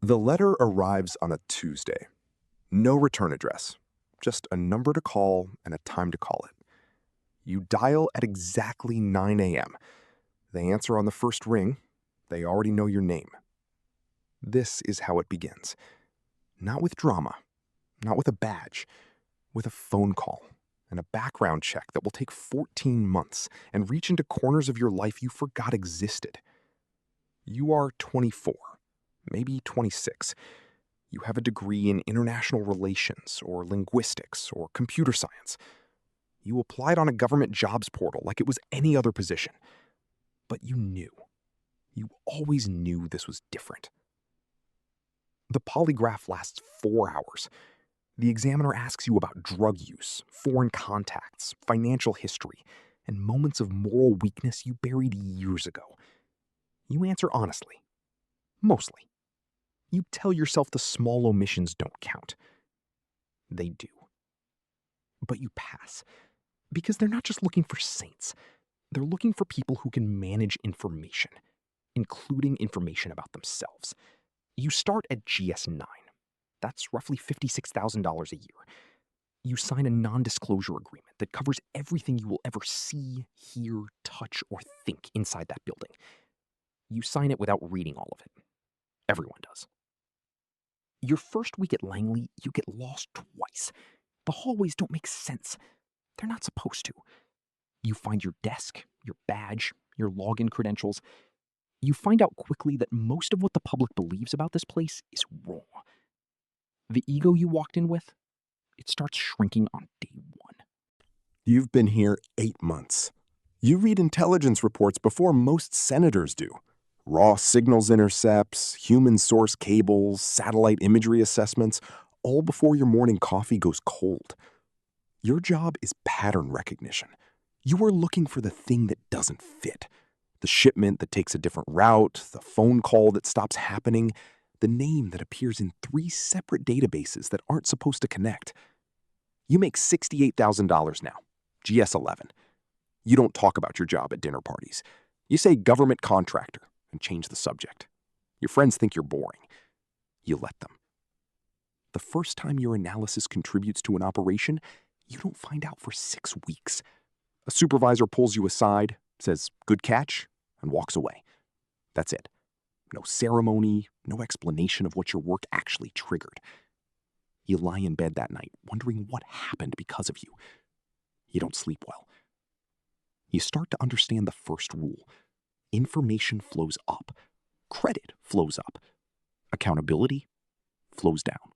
The letter arrives on a Tuesday. No return address, just a number to call and a time to call it. You dial at exactly 9 a.m. They answer on the first ring. They already know your name. This is how it begins. Not with drama, not with a badge, with a phone call and a background check that will take 14 months and reach into corners of your life you forgot existed. You are 24, maybe 26. You have a degree in international relations or linguistics or computer science. You applied on a government jobs portal like it was any other position. But you knew. You always knew this was different. The polygraph lasts 4 hours. The examiner asks you about drug use, foreign contacts, financial history, and moments of moral weakness you buried years ago. You answer honestly. Mostly. You tell yourself the small omissions don't count. They do. But you pass. Because they're not just looking for saints. They're looking for people who can manage information, including information about themselves. You start at GS9. That's roughly $56,000 a year. You sign a non-disclosure agreement that covers everything you will ever see, hear, touch, or think inside that building. You sign it without reading all of it. Everyone does. Your first week at Langley, you get lost twice. The hallways don't make sense. They're not supposed to. You find your desk, your badge, your login credentials. You find out quickly that most of what the public believes about this place is wrong. The ego you walked in with, it starts shrinking on day one. You've been here 8 months. You read intelligence reports before most senators do. Raw signals intercepts, human source cables, satellite imagery assessments, all before your morning coffee goes cold. Your job is pattern recognition. You are looking for the thing that doesn't fit. The shipment that takes a different route, the phone call that stops happening, the name that appears in 3 separate databases that aren't supposed to connect. You make $68,000 now, GS11. You don't talk about your job at dinner parties. You say government contractor and change the subject. Your friends think you're boring. You let them. The first time your analysis contributes to an operation, you don't find out for 6 weeks. A supervisor pulls you aside, says, "Good catch," and walks away. That's it. No ceremony, no explanation of what your work actually triggered. You lie in bed that night, wondering what happened because of you. You don't sleep well. You start to understand the first rule. Information flows up. Credit flows up. Accountability flows down.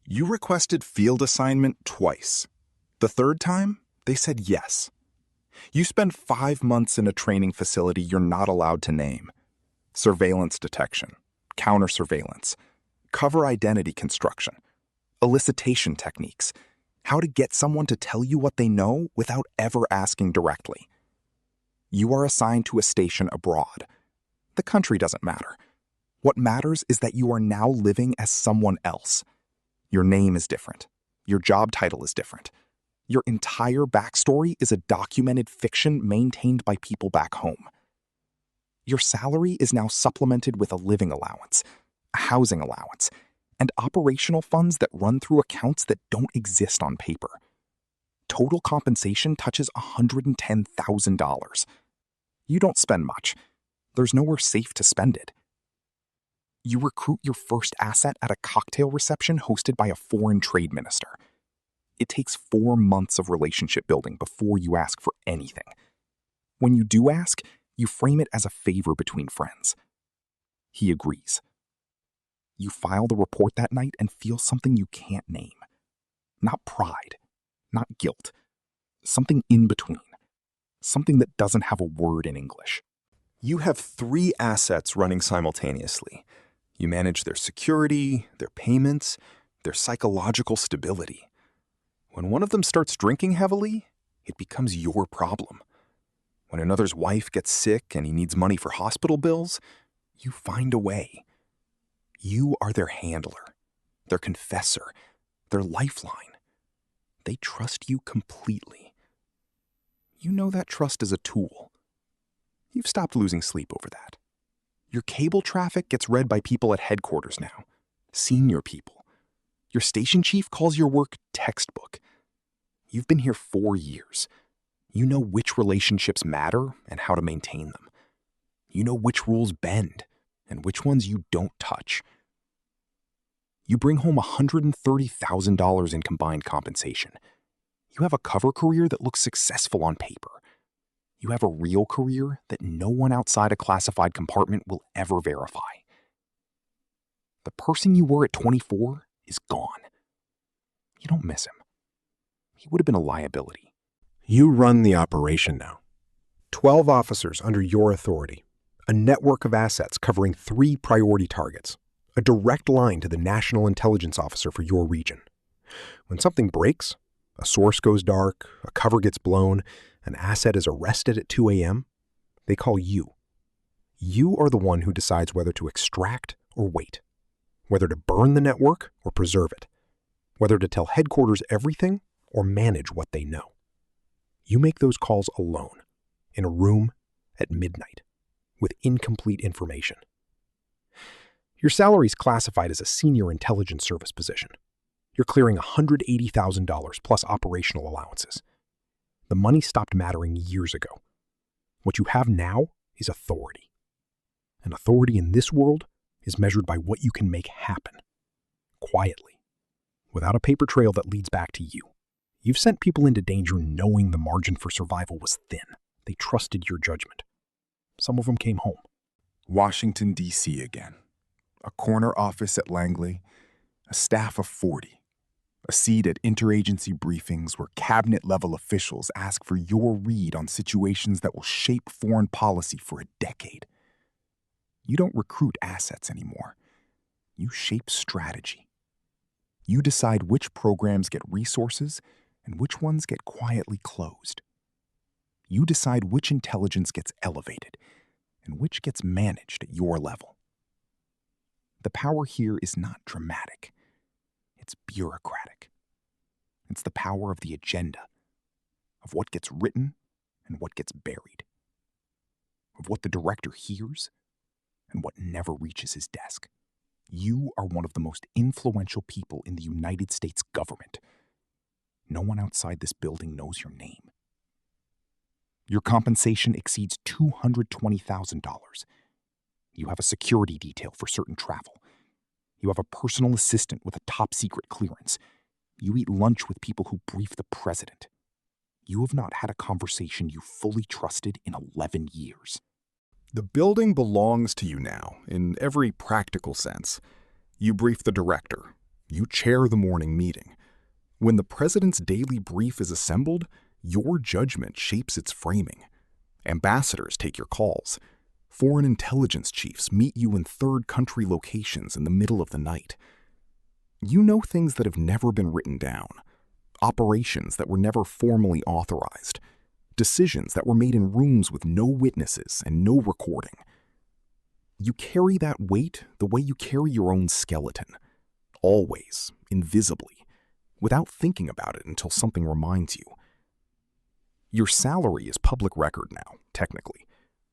You requested field assignment twice. The third time, they said yes. You spent 5 months in a training facility you're not allowed to name. Surveillance detection, counter-surveillance, cover identity construction, elicitation techniques, how to get someone to tell you what they know without ever asking directly. You are assigned to a station abroad. The country doesn't matter. What matters is that you are now living as someone else. Your name is different. Your job title is different. Your entire backstory is a documented fiction maintained by people back home. Your salary is now supplemented with a living allowance, a housing allowance, and operational funds that run through accounts that don't exist on paper. Total compensation touches $110,000. You don't spend much. There's nowhere safe to spend it. You recruit your first asset at a cocktail reception hosted by a foreign trade minister. It takes 4 months of relationship building before you ask for anything. When you do ask, you frame it as a favor between friends. He agrees. You file the report that night and feel something you can't name. Not pride, not guilt. Something in between. Something that doesn't have a word in English. You have 3 assets running simultaneously. You manage their security, their payments, their psychological stability. When one of them starts drinking heavily, it becomes your problem. When another's wife gets sick and he needs money for hospital bills, you find a way. You are their handler, their confessor, their lifeline. They trust you completely. You know that trust is a tool. You've stopped losing sleep over that. Your cable traffic gets read by people at headquarters now. Senior people. Your station chief calls your work textbook. You've been here 4 years. You know which relationships matter and how to maintain them. You know which rules bend and which ones you don't touch. You bring home $130,000 in combined compensation. You have a cover career that looks successful on paper. You have a real career that no one outside a classified compartment will ever verify. The person you were at 24 is gone. You don't miss him. He would have been a liability. You run the operation now. 12 officers under your authority. A network of assets covering 3 priority targets. A direct line to the National Intelligence Officer for your region. When something breaks, a source goes dark, a cover gets blown, an asset is arrested at 2 a.m., they call you. You are the one who decides whether to extract or wait, whether to burn the network or preserve it, whether to tell headquarters everything or manage what they know. You make those calls alone, in a room at midnight, with incomplete information. Your salary is classified as a senior intelligence service position. You're clearing $180,000 plus operational allowances. The money stopped mattering years ago. What you have now is authority. And authority in this world is measured by what you can make happen, quietly, without a paper trail that leads back to you. You've sent people into danger knowing the margin for survival was thin. They trusted your judgment. Some of them came home. Washington, D.C. again. A corner office at Langley, a staff of 40. A seat at interagency briefings where cabinet-level officials ask for your read on situations that will shape foreign policy for a decade. You don't recruit assets anymore. You shape strategy. You decide which programs get resources and which ones get quietly closed. You decide which intelligence gets elevated and which gets managed at your level. The power here is not dramatic. It's bureaucratic. It's the power of the agenda, of what gets written and what gets buried, of what the director hears and what never reaches his desk. You are one of the most influential people in the United States government. No one outside this building knows your name. Your compensation exceeds $220,000. You have a security detail for certain travel. You have a personal assistant with a top-secret clearance. You eat lunch with people who brief the president. You have not had a conversation you fully trusted in 11 years. The building belongs to you now, in every practical sense. You brief the director. You chair the morning meeting. When the president's daily brief is assembled, your judgment shapes its framing. Ambassadors take your calls. Foreign intelligence chiefs meet you in third country locations in the middle of the night. You know things that have never been written down, operations that were never formally authorized, decisions that were made in rooms with no witnesses and no recording. You carry that weight the way you carry your own skeleton, always, invisibly, without thinking about it until something reminds you. Your salary is public record now, technically,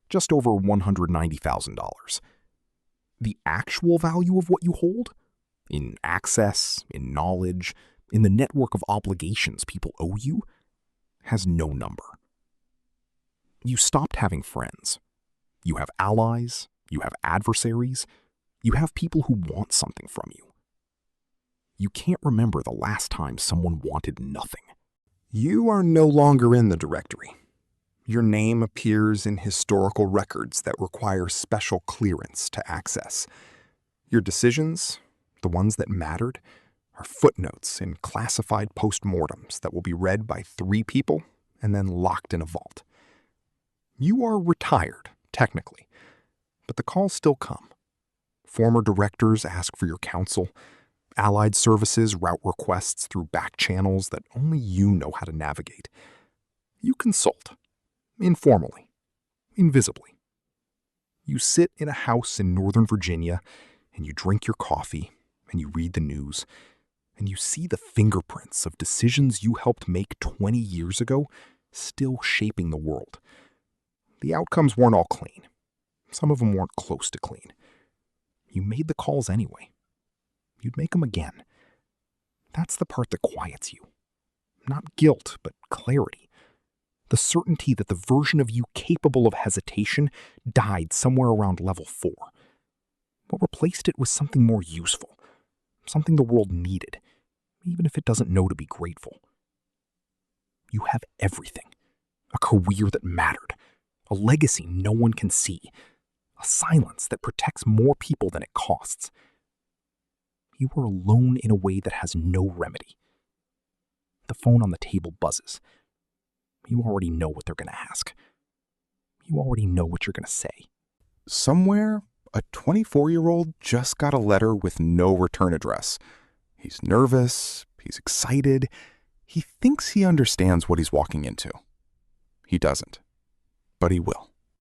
just over $190,000. The actual value of what you hold, in access, in knowledge, in the network of obligations people owe you, has no number. You stopped having friends. You have allies, you have adversaries, you have people who want something from you. You can't remember the last time someone wanted nothing. You are no longer in the directory. Your name appears in historical records that require special clearance to access. Your decisions, the ones that mattered, are footnotes in classified postmortems that will be read by 3 people and then locked in a vault. You are retired, technically, but the calls still come. Former directors ask for your counsel. Allied services route requests through back channels that only you know how to navigate. You consult, informally, invisibly. You sit in a house in Northern Virginia, and you drink your coffee, and you read the news, and you see the fingerprints of decisions you helped make 20 years ago still shaping the world. The outcomes weren't all clean. Some of them weren't close to clean. You made the calls anyway. you'd make them again. That's the part that quiets you. Not guilt, but clarity. The certainty that the version of you capable of hesitation died somewhere around level 4. What replaced it was something more useful, something the world needed, even if it doesn't know to be grateful. You have everything. A career that mattered, a legacy no one can see, a silence that protects more people than it costs. You are alone in a way that has no remedy. The phone on the table buzzes. You already know what they're going to ask. You already know what you're going to say. Somewhere, a 24-year-old just got a letter with no return address. He's nervous, he's excited, he thinks he understands what he's walking into. He doesn't, but he will.